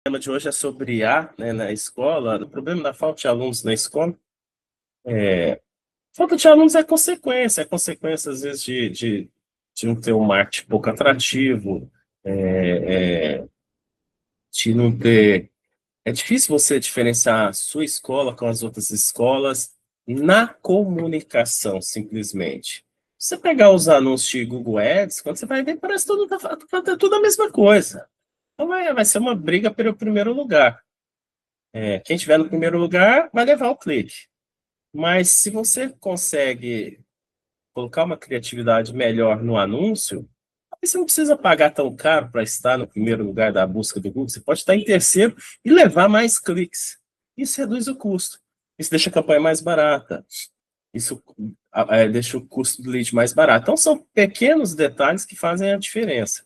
tema de hoje é sobre IA, né, na escola. O problema da falta de alunos na escola. Falta de alunos é consequência às vezes de não ter um marketing pouco atrativo, de não ter. É difícil você diferenciar a sua escola com as outras escolas na comunicação, simplesmente. Se você pegar os anúncios de Google Ads, quando você vai ver, parece tudo a mesma coisa. Então vai ser uma briga pelo primeiro lugar. Quem estiver no primeiro lugar vai levar o clique. Mas se você consegue colocar uma criatividade melhor no anúncio, aí você não precisa pagar tão caro para estar no primeiro lugar da busca do Google. Você pode estar em terceiro e levar mais cliques. Isso reduz o custo. Isso deixa a campanha mais barata. Isso deixa o custo do lead mais barato. Então, são pequenos detalhes que fazem a diferença.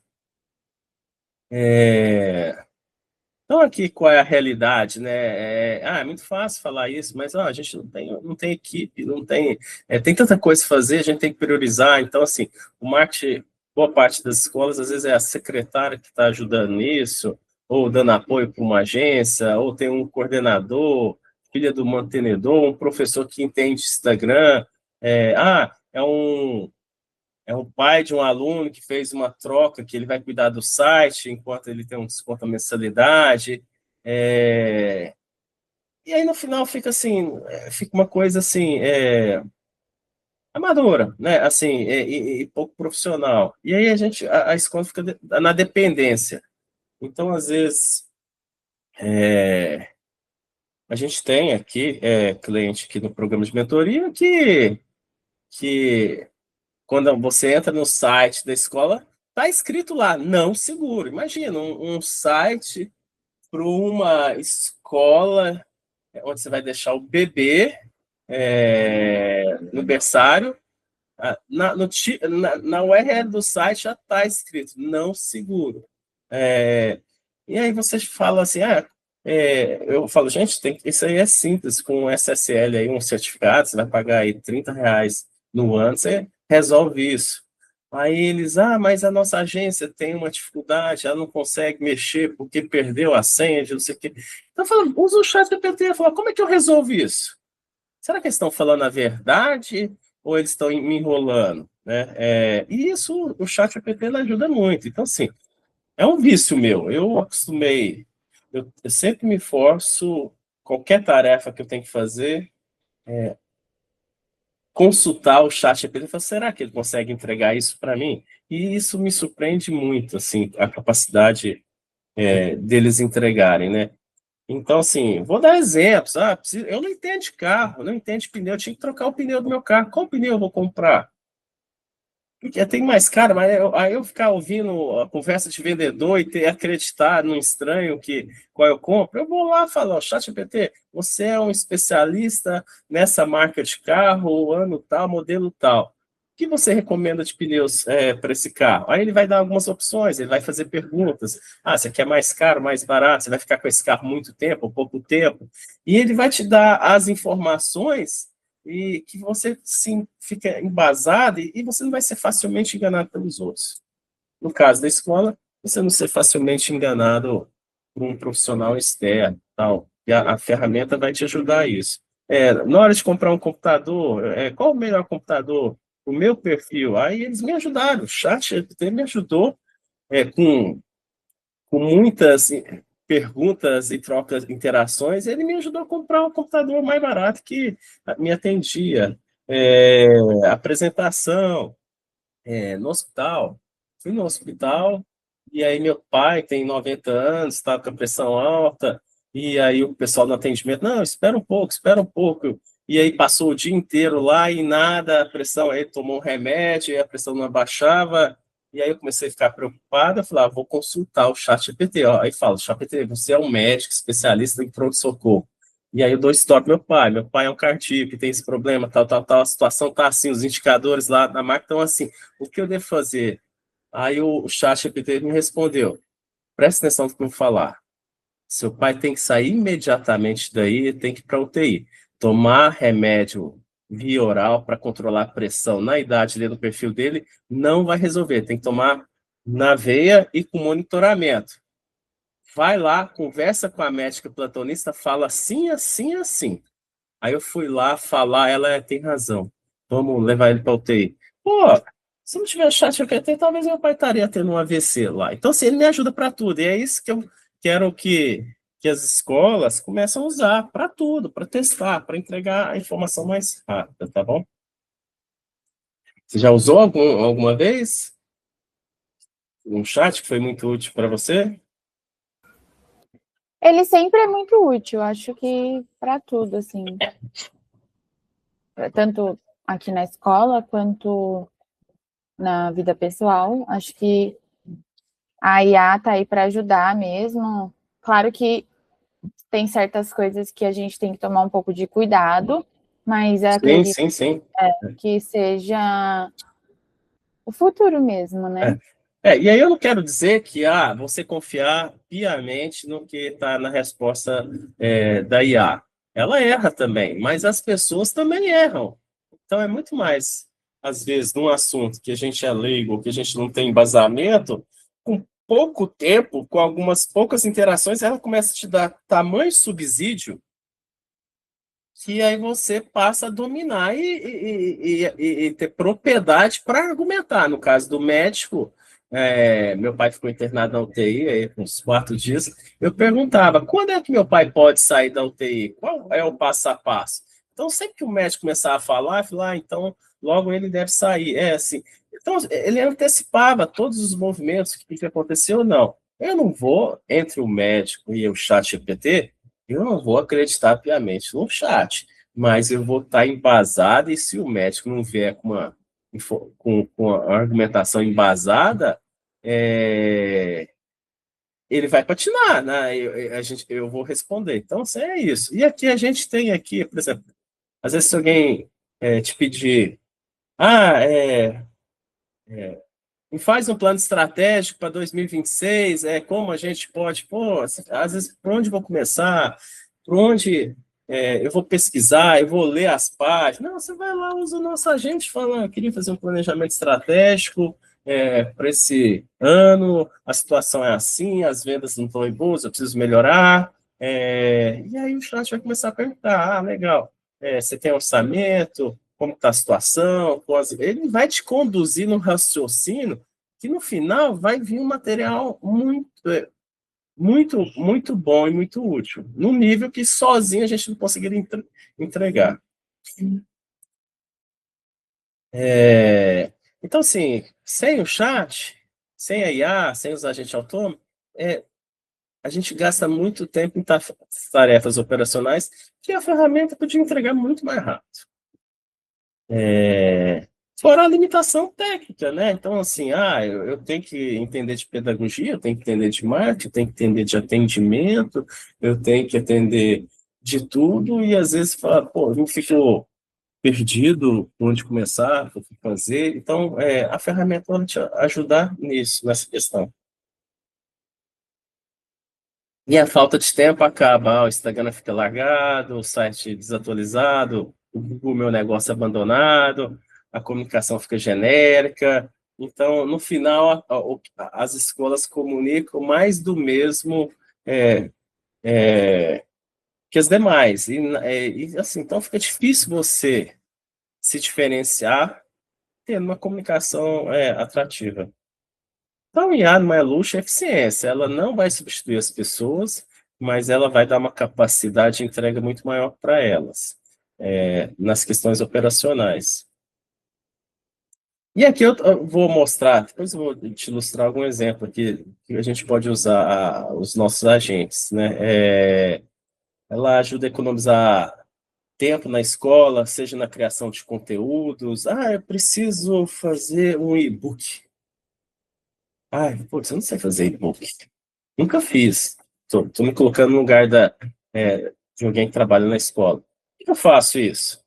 Então, aqui, qual é a realidade, né? É muito fácil falar isso, mas a gente não tem equipe, não tem, tem tanta coisa a fazer, a gente tem que priorizar. Então, assim, o marketing, boa parte das escolas, às vezes é a secretária que está ajudando nisso, ou dando apoio para uma agência, ou tem um coordenador, filha do mantenedor, um professor que entende Instagram. É um pai de um aluno que fez uma troca, que ele vai cuidar do site enquanto ele tem um desconto à mensalidade. E aí, no final, fica assim, fica uma coisa assim, amadora, né? Assim, e pouco profissional. E aí a escola fica na dependência. Então, às vezes, a gente tem aqui cliente aqui no programa de mentoria que quando você entra no site da escola, está escrito lá, não seguro. Imagina, um site para uma escola onde você vai deixar o bebê no berçário. Na URL do site já está escrito, não seguro. E aí você fala assim, eu falo, gente, isso aí é simples, com um SSL aí, um certificado, você vai pagar aí R$ 30 no ano, você resolve isso. Aí eles, mas a nossa agência tem uma dificuldade, ela não consegue mexer porque perdeu a senha de não sei o quê. Então, eu falo, usa o chat GPT, eu falo, como é que eu resolvo isso? Será que eles estão falando a verdade ou eles estão me enrolando? Né? E isso, o chat GPT ajuda muito. Então, assim, é um vício meu. Eu acostumei, eu sempre me forço, qualquer tarefa que eu tenho que fazer, consultar o chat GPT e falar, será que ele consegue entregar isso para mim? E isso me surpreende muito, assim, a capacidade deles entregarem, né? Então, assim, vou dar exemplos. Eu não entendo de carro, não entendo de pneu, eu tinha que trocar o pneu do meu carro. Qual pneu eu vou comprar? Porque tem mais caro, mas aí eu ficar ouvindo a conversa de vendedor e ter acreditar num estranho qual eu compro, eu vou lá falar, ó, ChatGPT, você é um especialista nessa marca de carro, ano tal, modelo tal. O que você recomenda de pneus para esse carro? Aí ele vai dar algumas opções, ele vai fazer perguntas. Você quer mais caro, mais barato? Você vai ficar com esse carro muito tempo ou pouco tempo? E ele vai te dar as informações e que você sim fica embasado e você não vai ser facilmente enganado pelos outros. No caso da escola, você não ser facilmente enganado por um profissional externo, tal. E a ferramenta vai te ajudar a isso. Na hora de comprar um computador, qual o melhor computador? O meu perfil. Aí eles me ajudaram. O chat me ajudou com muitas perguntas e trocas, interações, ele me ajudou a comprar um computador mais barato que me atendia. Apresentação no hospital. Fui no hospital e aí meu pai tem 90 anos, está com a pressão alta, e aí o pessoal no atendimento, não, espera um pouco, espera um pouco. E aí passou o dia inteiro lá e nada, a pressão, aí tomou um remédio, e a pressão não abaixava, e aí eu comecei a ficar preocupado, eu falei, vou consultar o chat GPT. Aí fala, chat GPT, você é um médico especialista em pronto-socorro. E aí eu dou história pro meu pai é um cardíaco, tem esse problema, tal, tal, tal, a situação tá assim, os indicadores lá na máquina estão assim, o que eu devo fazer? Aí o chat GPT me respondeu, presta atenção no que eu vou falar. Seu pai tem que sair imediatamente daí, tem que ir para UTI. Tomar remédio via oral para controlar a pressão na idade dele, no perfil dele, não vai resolver. Tem que tomar na veia e com monitoramento. vai lá, conversa com a médica plantonista, fala assim, assim, assim. Aí eu fui lá falar, ela tem razão. Vamos levar ele para UTI. Pô, se não tiver chat GPT, talvez meu pai estaria tendo um AVC lá. Então, assim, ele me ajuda para tudo. E é isso que eu quero que as escolas comecem a usar para tudo, para testar, para entregar a informação mais rápida, tá bom? Você já usou alguma vez um chat que foi muito útil para você? Ele sempre é muito útil, acho que para tudo, assim, tanto aqui na escola quanto na vida pessoal. Acho que a IA tá aí para ajudar mesmo. Claro que tem certas coisas que a gente tem que tomar um pouco de cuidado, mas eu Sim, acredito sim, sim. que seja o futuro mesmo, né? É. E aí eu não quero dizer que você confiar piamente no que está na resposta da IA. Ela erra também, mas as pessoas também erram. Então é muito mais, às vezes, num assunto que a gente é leigo, que a gente não tem embasamento, com pouco tempo, com algumas poucas interações, ela começa a te dar tamanho subsídio que aí você passa a dominar e ter propriedade para argumentar. No caso do médico, meu pai ficou internado na UTI aí, uns 4 dias. Eu perguntava, quando é que meu pai pode sair da UTI? Qual é o passo a passo? Então, sempre que o médico começava a falar, eu falava, então logo ele deve sair. É assim. Então, ele antecipava todos os movimentos, o que aconteceu ou não. Eu não vou, entre o médico e o chat GPT, eu não vou acreditar piamente no chat, mas eu vou estar embasado e se o médico não vier com a argumentação embasada, ele vai patinar, né? Eu vou responder. Então, assim, é isso. E aqui a gente tem aqui, por exemplo, às vezes se alguém te pedir, ah, me faz um plano estratégico para 2026, como a gente pode, pô, às vezes, por onde vou começar? Por onde eu vou pesquisar? Eu vou ler as páginas? Não, você vai lá, usa o nosso agente, fala, eu queria fazer um planejamento estratégico para esse ano, a situação é assim, as vendas não estão em boas, eu preciso melhorar. E aí o chat vai começar a perguntar, legal, você tem orçamento? Como está a situação? Ele vai te conduzir no raciocínio que no final vai vir um material muito, muito bom e muito útil, num nível que sozinho a gente não conseguiria entregar. Então, assim, sem o chat, sem a IA, sem os agentes autônomos, a gente gasta muito tempo em tarefas operacionais que a ferramenta podia entregar muito mais rápido. Fora a limitação técnica, né? Então, assim, eu tenho que entender de pedagogia, eu tenho que entender de marketing, eu tenho que entender de atendimento, eu tenho que entender de tudo, e às vezes fala, pô, eu não fico perdido por onde começar, o que fazer. Então, a ferramenta vai te ajudar nisso, nessa questão. E a falta de tempo acaba, o Instagram fica largado, o site desatualizado, o Google Meu Negócio abandonado, a comunicação fica genérica. Então, no final, as escolas comunicam mais do mesmo é, é, que as demais. Assim, então, fica difícil você se diferenciar tendo uma comunicação atrativa. Então, IA não é luxo, é eficiência. Ela não vai substituir as pessoas, mas ela vai dar uma capacidade de entrega muito maior para elas, nas questões operacionais. E aqui eu vou mostrar, depois eu vou te ilustrar algum exemplo aqui que a gente pode usar os nossos agentes, né? Ela ajuda a economizar tempo na escola, seja na criação de conteúdos. Eu preciso fazer um e-book. Putz, eu não sei fazer e-book. Nunca fiz. Tô me colocando no lugar de alguém que trabalha na escola. Por que eu faço isso?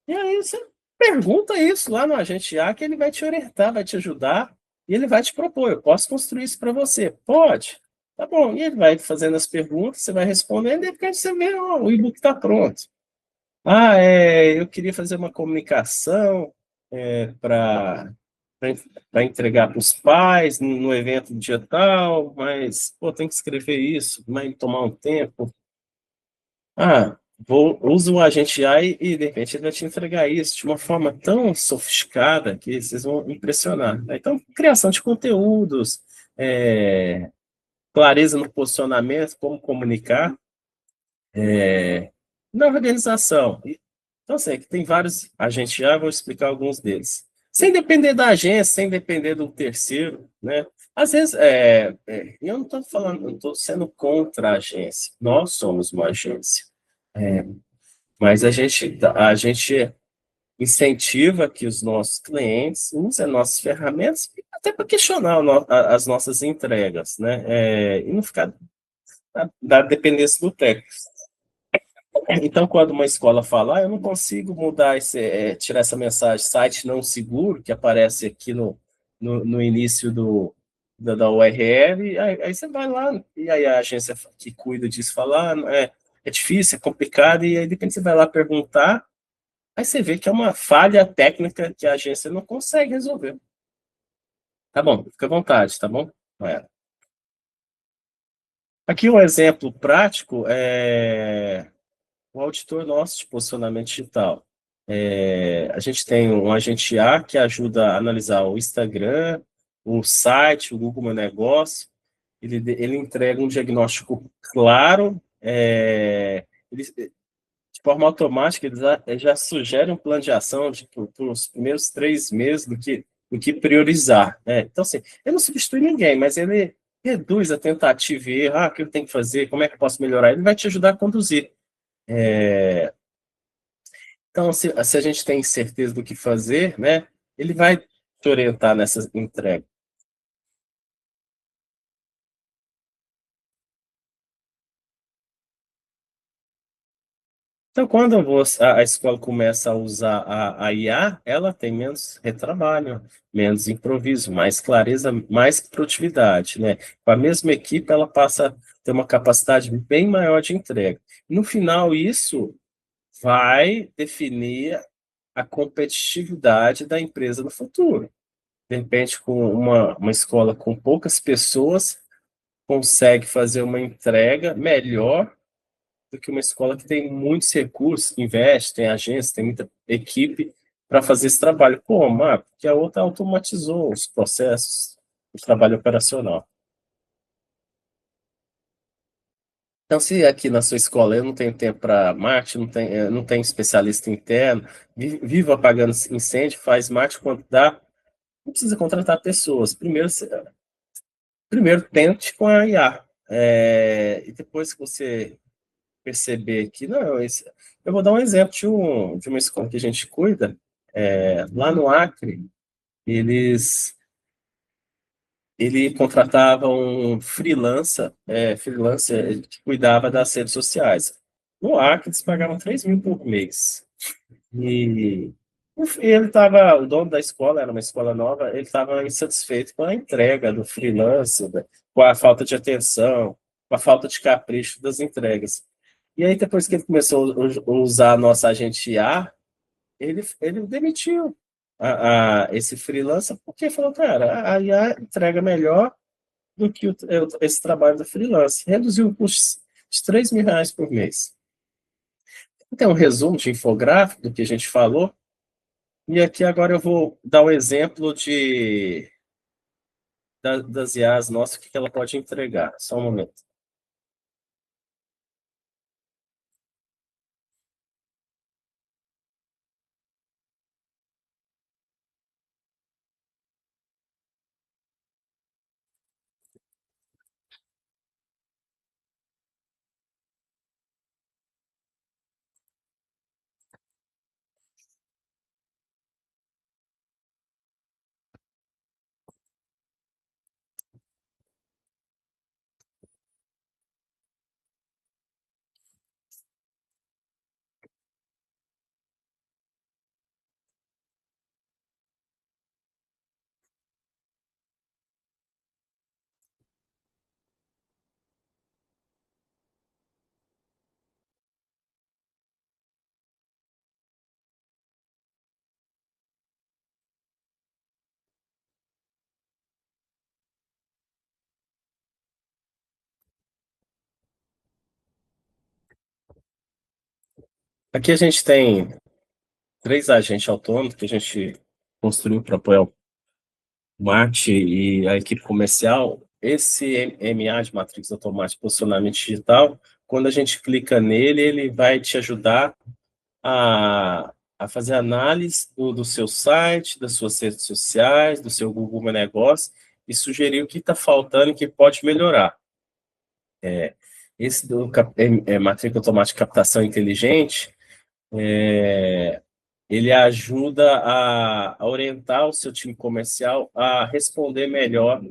E aí você pergunta isso lá no agente A, que ele vai te orientar, vai te ajudar, e ele vai te propor, eu posso construir isso para você? Pode. Tá bom. E ele vai fazendo as perguntas, você vai respondendo, e de repente você vê, o e-book está pronto. Eu queria fazer uma comunicação para para entregar para os pais no evento do dia tal, mas, pô, tem que escrever isso, vai tomar um tempo. Ah, usa o agente AI e, de repente, ele vai te entregar isso de uma forma tão sofisticada que vocês vão impressionar. Então, criação de conteúdos, é, clareza no posicionamento, como comunicar, na organização. Então, assim, aqui tem vários agentes AI, vou explicar alguns deles. Sem depender da agência, sem depender do terceiro, né? Às vezes, eu não estou falando, não estou sendo contra a agência. Nós somos uma agência. Mas a gente incentiva que os nossos clientes usem nossas ferramentas até para questionar as nossas entregas, né? E não ficar da dependência do técnico. Então, quando uma escola fala, eu não consigo mudar tirar essa mensagem, site não seguro, que aparece aqui no início da URL, aí você vai lá, e aí a agência que cuida disso fala, é difícil, é complicado, e aí de repente você vai lá perguntar, aí você vê que é uma falha técnica que a agência não consegue resolver. Tá bom, fica à vontade, tá bom? Aqui um exemplo prático é o auditor nosso de posicionamento digital. A gente tem um agente A que ajuda a analisar o Instagram, o site, o Google Meu Negócio. Ele entrega um diagnóstico claro, de forma automática, ele já sugere um plano de ação para os primeiros 3 meses do que priorizar, né? Então, assim, ele não substitui ninguém, mas ele reduz a tentativa e erro. O que eu tenho que fazer? Como é que eu posso melhorar? Ele vai te ajudar a conduzir. Então, se a gente tem certeza do que fazer, né, ele vai te orientar nessa entrega. Então, quando a escola começa a usar a IA, ela tem menos retrabalho, menos improviso, mais clareza, mais produtividade, né? Com a mesma equipe, ela passa a ter uma capacidade bem maior de entrega. No final, isso vai definir a competitividade da empresa no futuro. De repente, com uma escola com poucas pessoas, consegue fazer uma entrega melhor do que uma escola que tem muitos recursos, investe, tem agência, tem muita equipe para fazer esse trabalho. Como? Porque a outra automatizou os processos, o trabalho operacional. Então, se aqui na sua escola eu não tenho tempo para marketing, não tenho especialista interno, vivo apagando incêndio, faz marketing quando dá, não precisa contratar pessoas. Primeiro tente com a IA. E depois que você perceber que, não, eu vou dar um exemplo de uma escola que a gente cuida, lá no Acre, eles ele contratava um freelancer que cuidava das redes sociais. No Acre, eles pagavam 3 mil por mês. E ele estava, o dono da escola, era uma escola nova, ele estava insatisfeito com a entrega do freelancer, né, com a falta de atenção, com a falta de capricho das entregas. E aí, depois que ele começou a usar a nossa agente IA, ele demitiu esse freelancer, porque falou, cara, a IA entrega melhor do que esse trabalho do freelancer. Reduziu o custo de 3 mil reais por mês. Tem um resumo de infográfico do que a gente falou, e aqui agora eu vou dar um exemplo das IAs nossas, o que ela pode entregar. Só um momento. Aqui a gente tem 3 agentes autônomos que a gente construiu para apoiar o marketing e a equipe comercial. Esse MA de matriz automática posicionamento digital, quando a gente clica nele, ele vai te ajudar a fazer análise do seu site, das suas redes sociais, do seu Google Meu Negócio e sugerir o que está faltando e que pode melhorar. Esse do matrícula automática de captação inteligente, ele ajuda a orientar o seu time comercial a responder melhor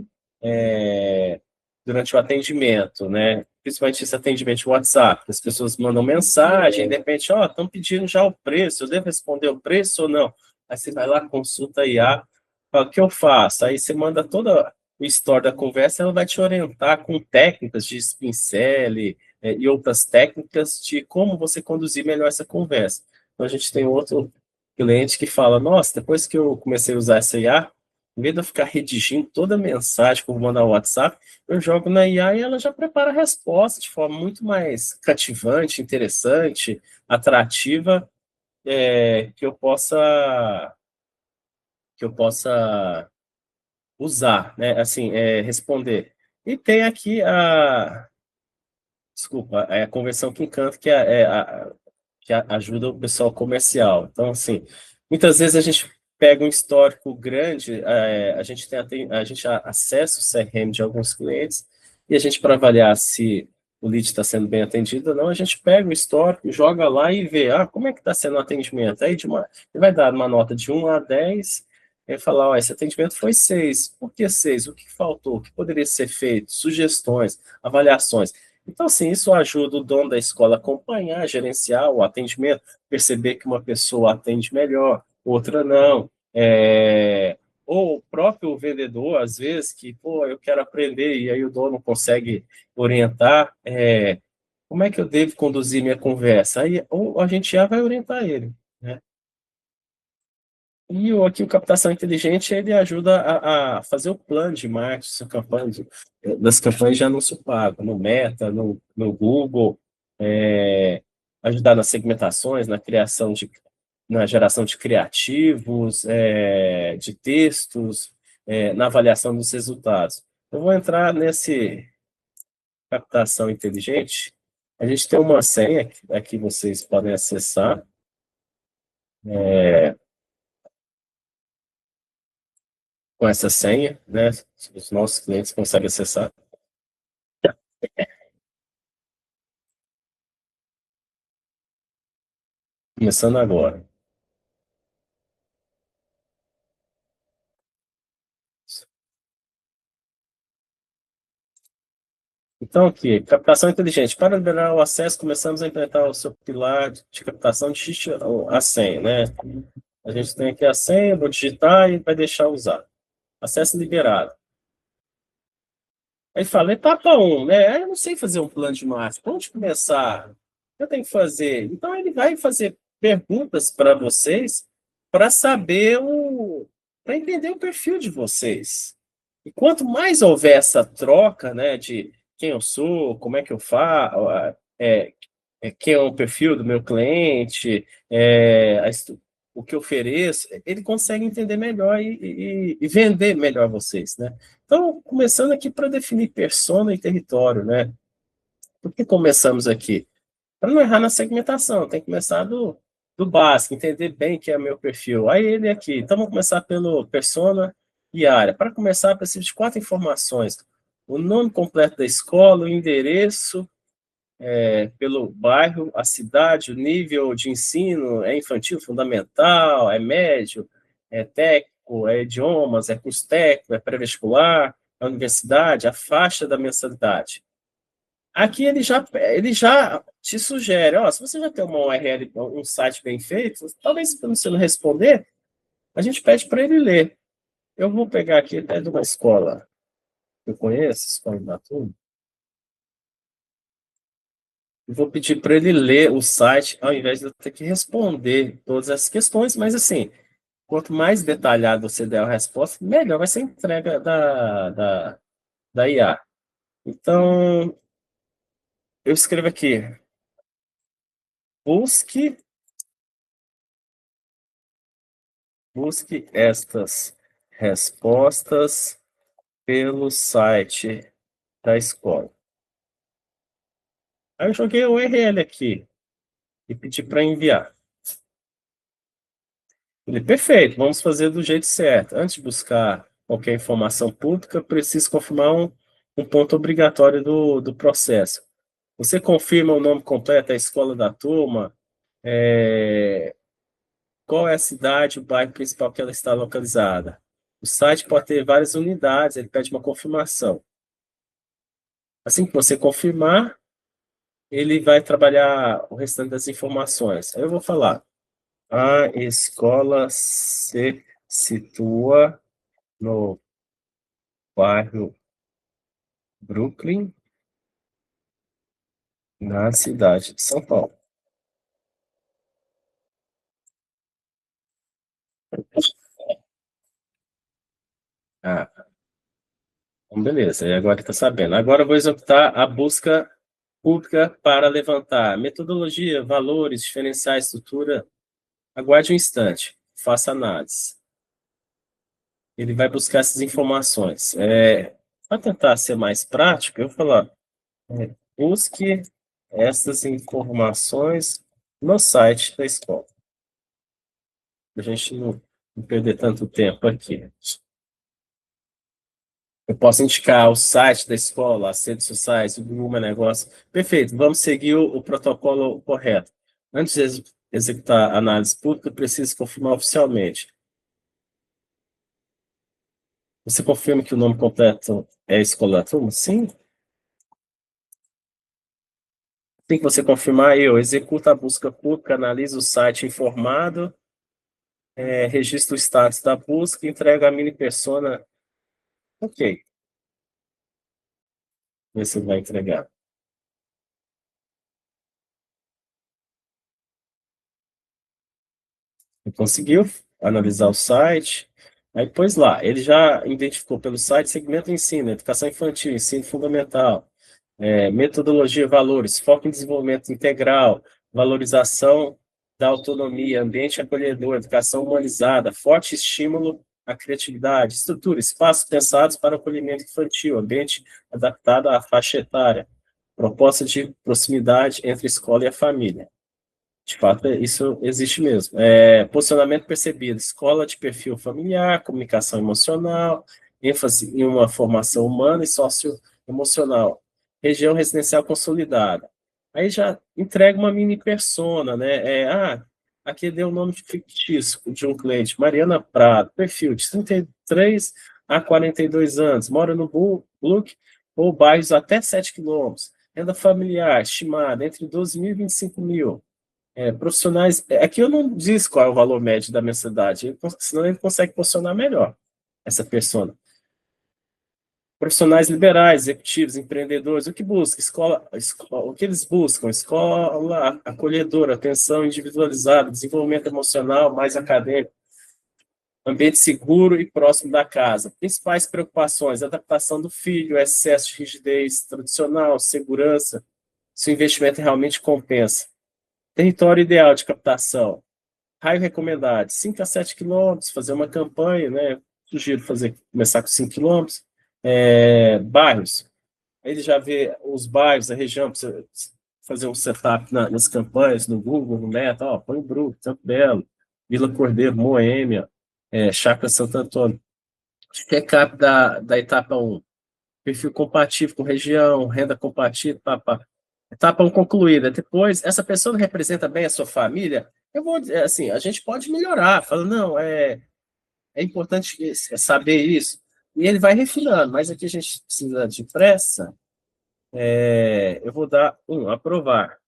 é, durante o atendimento, né? Principalmente esse atendimento de WhatsApp, as pessoas mandam mensagem, de repente, ó, estão pedindo já o preço, eu devo responder o preço ou não? Aí você vai lá, consulta a IA, fala, o que eu faço? Aí você manda toda o story da conversa, ela vai te orientar com técnicas de spin selling, e outras técnicas de como você conduzir melhor essa conversa. Então, a gente tem outro cliente que fala, nossa, depois que eu comecei a usar essa IA, em vez de eu ficar redigindo toda a mensagem que eu vou mandar no WhatsApp, eu jogo na IA e ela já prepara a resposta de forma muito mais cativante, interessante, atrativa, que eu possa usar, né? Assim, responder. E tem aqui desculpa, a conversão que encanta, que que ajuda o pessoal comercial. Então, assim, muitas vezes a gente pega um histórico grande, a gente acessa o CRM de alguns clientes e a gente, para avaliar se o lead está sendo bem atendido ou não, a gente pega o histórico, joga lá e vê, como é que está sendo o atendimento? Aí ele vai dar uma nota de 1 a 10, e falar, esse atendimento foi 6. Por que 6? O que faltou? O que poderia ser feito? Sugestões, avaliações. Então, assim, isso ajuda o dono da escola a acompanhar, gerenciar o atendimento, perceber que uma pessoa atende melhor, outra não. Ou o próprio vendedor, às vezes, que, pô, eu quero aprender, e aí o dono consegue orientar, como é que eu devo conduzir minha conversa? Aí ou a gente já vai orientar ele, né? E aqui o captação inteligente, ele ajuda a fazer o plano de marketing, das campanhas de anúncio pago, no Meta, no Google, ajudar nas segmentações, na geração de criativos, de textos, na avaliação dos resultados. Eu vou entrar nesse captação inteligente. A gente tem uma senha que aqui vocês podem acessar. Com essa senha, né? Os nossos clientes conseguem acessar. Começando agora. Então, aqui, captação inteligente. Para liberar o acesso, começamos a implementar o seu pilar de captação, digite a senha, né? A gente tem aqui a senha, vou digitar e vai deixar usar. Acesso liberado. Aí fala, etapa 1, né? Eu não sei fazer um plano de marketing. Onde começar? Eu tenho que fazer. Então, ele vai fazer perguntas para vocês para saber para entender o perfil de vocês. E quanto mais houver essa troca, né, de quem eu sou, como é que eu faço, quem é o perfil do meu cliente, o que eu ofereço, ele consegue entender melhor e vender melhor vocês, né? Então, começando aqui para definir persona e território, né? Por que começamos aqui? Para não errar na segmentação, tem que começar do básico, entender bem que é o meu perfil. Aí ele aqui, então vamos começar pelo persona e área. Para começar, preciso de 4 informações. O nome completo da escola, o endereço, pelo bairro, a cidade, o nível de ensino, é infantil, fundamental, é médio, é técnico, é idiomas, é curso técnico, é pré-vestibular, é universidade, a faixa da mensalidade. Aqui ele já te sugere, se você já tem uma URL, um site bem feito, talvez se você não responder, a gente pede para ele ler. Eu vou pegar aqui até de uma escola que eu conheço, Escola da Turma, e vou pedir para ele ler o site, ao invés de eu ter que responder todas essas questões, mas assim, quanto mais detalhado você der a resposta, melhor vai ser a entrega da IA. Então, eu escrevo aqui, busque Busque estas respostas pelo site da escola. Aí eu joguei o URL aqui e pedi para enviar. Ele, perfeito, vamos fazer do jeito certo. Antes de buscar qualquer informação pública, preciso confirmar um ponto obrigatório do processo. Você confirma o nome completo, a escola da turma, é, qual é a cidade, o bairro principal que ela está localizada. O site pode ter várias unidades, ele pede uma confirmação. Assim que você confirmar, ele vai trabalhar o restante das informações. Aí eu vou falar, a escola se situa no bairro Brooklyn, na cidade de São Paulo. Ah, então beleza, e agora está sabendo. Agora eu vou executar a busca pública para levantar metodologia, valores, diferenciais, estrutura. Aguarde um instante, faça análise. Ele vai buscar essas informações. Para tentar ser mais prático, eu vou falar, busque essas informações no site da escola. Para a gente não perder tanto tempo aqui. Eu posso indicar o site da escola, as redes sociais, o Google Meu Negócio. Perfeito, vamos seguir o protocolo correto. Antes de executar a análise pública, eu preciso confirmar oficialmente. Você confirma que o nome completo é Escola da Turma? Sim. Tem que você confirmar, eu executo a busca pública, analiso o site informado, registro o status da busca, entrego a mini persona. Ok, você vai entregar. Conseguiu analisar o site, aí pôs lá, ele já identificou pelo site segmento ensino, educação infantil, ensino fundamental, metodologia, valores, foco em desenvolvimento integral, valorização da autonomia, ambiente acolhedor, educação humanizada, forte estímulo à criatividade, estrutura, espaços pensados para acolhimento infantil, ambiente adaptado à faixa etária, proposta de proximidade entre a escola e a família. De fato, isso existe mesmo. Posicionamento percebido, escola de perfil familiar, comunicação emocional, ênfase em uma formação humana e socioemocional, região residencial consolidada. Aí já entrega uma mini persona, né? Aqui deu o nome fictício de um cliente, Mariana Prado, perfil de 33 a 42 anos, mora no Brook ou bairros até 7 quilômetros, renda familiar estimada entre 12 mil e 25 mil. Profissionais. Aqui eu não diz qual é o valor médio da mensalidade, senão ele consegue posicionar melhor essa persona. Profissionais liberais, executivos, empreendedores, o que busca? O que eles buscam? Escola acolhedora, atenção individualizada, desenvolvimento emocional mais acadêmico, ambiente seguro e próximo da casa. Principais preocupações: adaptação do filho, excesso de rigidez tradicional, segurança, se o investimento realmente compensa. Território ideal de captação. Raio recomendado, 5 a 7 quilômetros, fazer uma campanha, né? Sugiro começar com 5 quilômetros. Bairros. Aí ele já vê os bairros, a região, para você fazer um setup nas campanhas, no Google, no Meta, põe o Brook, Campo Belo, Vila Cordeiro, Moêmia, Chácara Santo Antônio. Recap da etapa um, perfil compatível com região, renda compatível, pá. Etapa 1 concluída. Depois, essa pessoa não representa bem a sua família, eu vou dizer assim, a gente pode melhorar, fala, não, é importante saber isso. E ele vai refinando, mas aqui a gente precisa de pressa. Eu vou dar aprovar.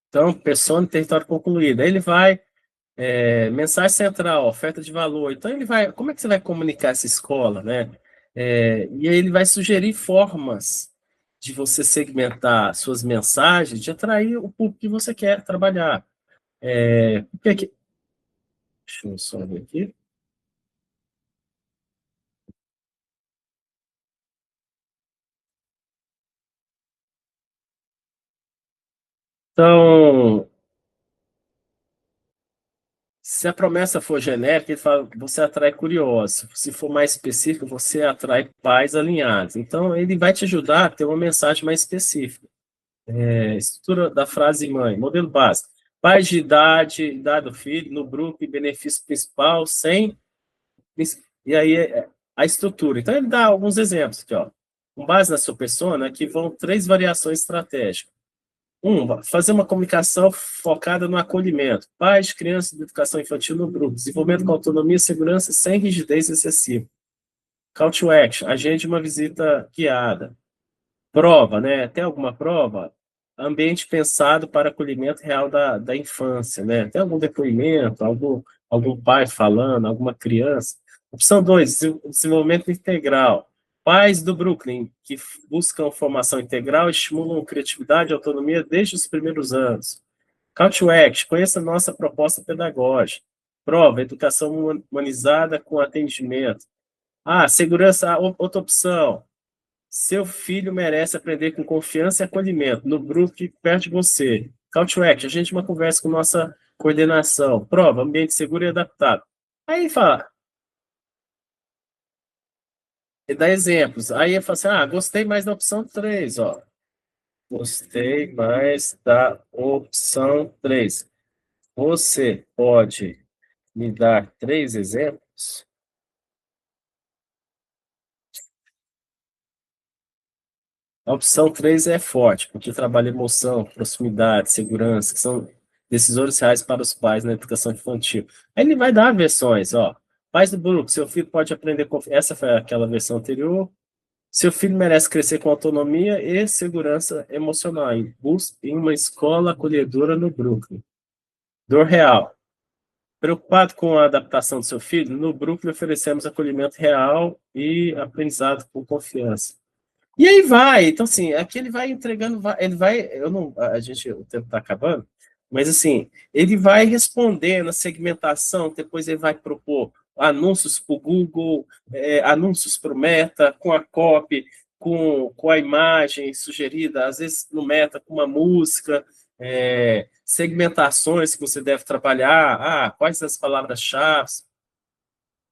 Então, persona e território concluído. Aí ele vai, mensagem central, oferta de valor. Então, ele vai, como é que você vai comunicar essa escola, né? E aí ele vai sugerir formas de você segmentar suas mensagens, de atrair o público que você quer trabalhar. Deixa eu só ver aqui. Então, se a promessa for genérica, ele fala, você atrai curiosos. Se for mais específico, você atrai pais alinhados. Então, ele vai te ajudar a ter uma mensagem mais específica. Estrutura da frase mãe, modelo básico. Pais de idade do filho, no grupo e benefício principal, sem... E aí, a estrutura. Então, ele dá alguns exemplos aqui, ó. Com base na sua persona, aqui vão três variações estratégicas. Fazer uma comunicação focada no acolhimento. Pais, crianças de educação infantil no grupo. Desenvolvimento com autonomia e segurança sem rigidez excessiva. Call to action. Agende uma visita guiada. Prova, né? Tem alguma prova? Ambiente pensado para acolhimento real da infância, né? Tem algum depoimento, algum pai falando, alguma criança? Opção 2, desenvolvimento integral. Pais do Brooklyn, que buscam formação integral, estimulam criatividade e autonomia desde os primeiros anos. Call to action, conheça a nossa proposta pedagógica. Prova, educação humanizada com atendimento. Segurança, outra opção. Seu filho merece aprender com confiança e acolhimento, no grupo que perto de você. Call to action, a gente uma conversa com nossa coordenação. Prova, ambiente seguro e adaptado. Aí fala, e dá exemplos. Aí ele fala assim, gostei mais da opção 3, ó. Gostei mais da opção 3. Você pode me dar 3 exemplos? A opção 3 é forte, porque trabalha emoção, proximidade, segurança, que são decisores reais para os pais na educação infantil. Aí ele vai dar versões, ó. Pais do grupo, seu filho pode aprender com... Essa foi aquela versão anterior. Seu filho merece crescer com autonomia e segurança emocional. Busque em uma escola acolhedora no Brooklyn. Dor real. Preocupado com a adaptação do seu filho, no Brooklyn oferecemos acolhimento real e aprendizado com confiança. E aí vai, então assim, aqui ele vai entregando, ele vai, eu não, a gente, o tempo está acabando, mas assim, ele vai respondendo a segmentação, depois ele vai propor anúncios para o Google, anúncios para o Meta, com a copy, com a imagem sugerida, às vezes no Meta com uma música, segmentações que você deve trabalhar, quais as palavras-chave,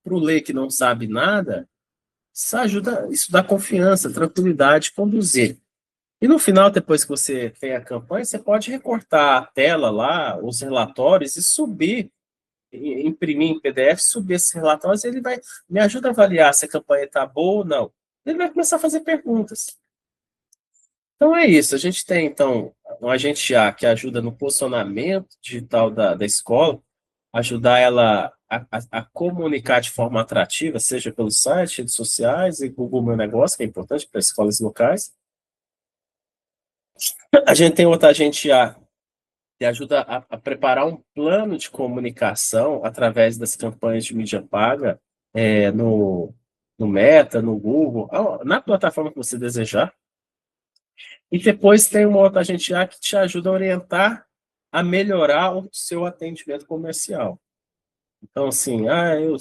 para o ler que não sabe nada, isso ajuda, isso dá confiança, tranquilidade, conduzir. E no final, depois que você tem a campanha, você pode recortar a tela lá, os relatórios e subir, imprimir em PDF, subir esses relatórios, e ele vai me ajuda a avaliar se a campanha está boa ou não. Ele vai começar a fazer perguntas. Então é isso. A gente tem, então, um agente A que ajuda no posicionamento digital da escola, ajudar ela a comunicar de forma atrativa, seja pelo site, redes sociais e Google Meu Negócio, que é importante para escolas locais. A gente tem outro agente A que ajuda a preparar um plano de comunicação através das campanhas de mídia paga no Meta, no Google, na plataforma que você desejar. E depois tem uma outra agente A que te ajuda a orientar a melhorar o seu atendimento comercial. Então, assim, eu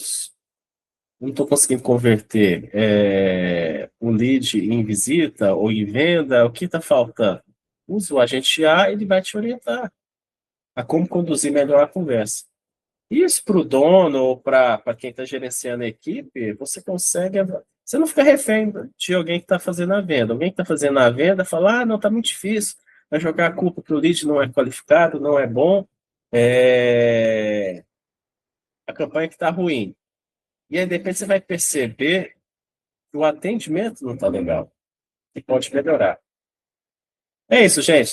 não estou conseguindo converter o lead em visita ou em venda, o que está faltando? Use o agente A, ele vai te orientar a como conduzir melhor a conversa. Isso para o dono ou para quem está gerenciando a equipe, você consegue. Você não fica refém de alguém que está fazendo a venda. Alguém que está fazendo a venda fala: não, está muito difícil. Vai jogar a culpa que o lead não é qualificado, não é bom, a campanha que está ruim. E aí, de repente, você vai perceber que o atendimento não está legal e pode melhorar. É isso, gente.